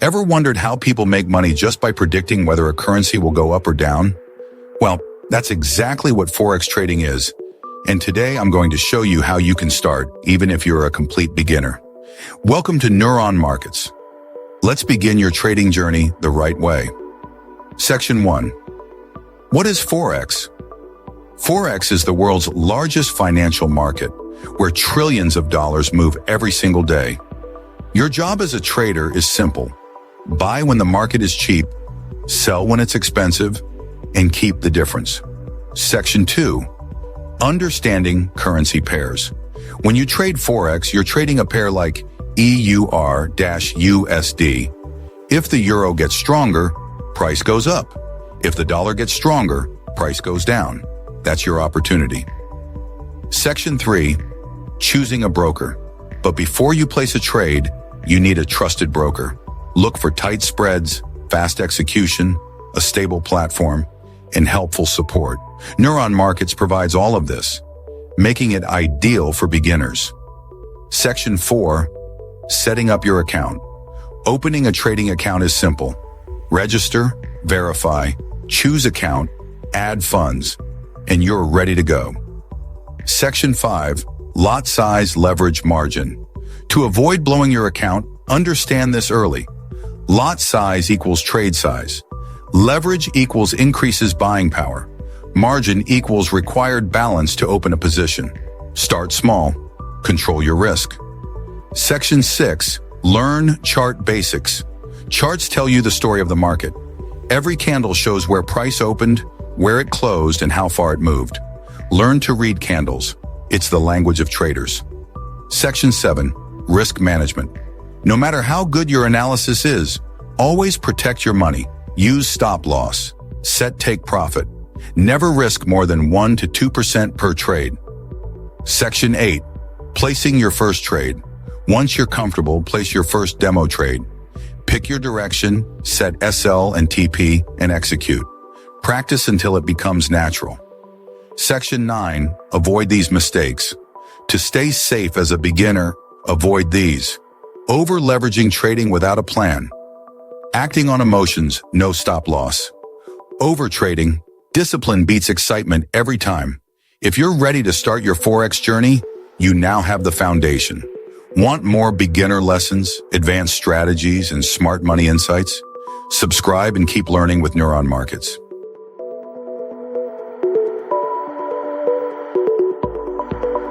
Ever wondered how people make money just by predicting whether a currency will go up or down? Well, that's exactly what Forex trading is. And today I'm going to show you how you can start, even if you're a complete beginner. Welcome to Neuron Markets. Let's begin your trading journey the right way. Section 1. What is Forex? Forex is the world's largest financial market, where trillions of dollars move every single day. Your job as a trader is simple. Buy when the market is cheap, sell when it's expensive, and keep the difference. Section 2. Understanding currency pairs. When you trade Forex, you're trading a pair like EUR-USD. If the euro gets stronger, price goes up. If the dollar gets stronger, price goes down. That's your opportunity. Section 3. Choosing a broker. But before you place a trade, you need a trusted broker. Look for tight spreads, fast execution, a stable platform, and helpful support. Neuron Markets provides all of this, making it ideal for beginners. Section 4. Setting up your account. Opening a trading account is simple. Register, verify, choose account, add funds, and you're ready to go. Section 5. Lot size, leverage, margin. To avoid blowing your account, understand this early. Lot size equals trade size. Leverage equals increases buying power. Margin equals required balance to open a position. Start small. Control your risk. Section 6. Learn chart basics. Charts tell you the story of the market. Every candle shows where price opened, where it closed, and how far it moved. Learn to read candles. It's the language of traders. Section 7. Risk management. No matter how good your analysis is, always protect your money. Use stop loss. Set take profit. Never risk more than 1 to 2% per trade. Section 8. Placing your first trade. Once you're comfortable, place your first demo trade. Pick your direction, set SL and TP, and execute. Practice until it becomes natural. Section 9. Avoid these mistakes. To stay safe as a beginner, avoid these. Over-leveraging trading without a plan. Acting on emotions, no stop loss. Over-trading. Discipline beats excitement every time. If you're ready to start your Forex journey, you now have the foundation. Want more beginner lessons, advanced strategies, and smart money insights? Subscribe and keep learning with Neuron Markets.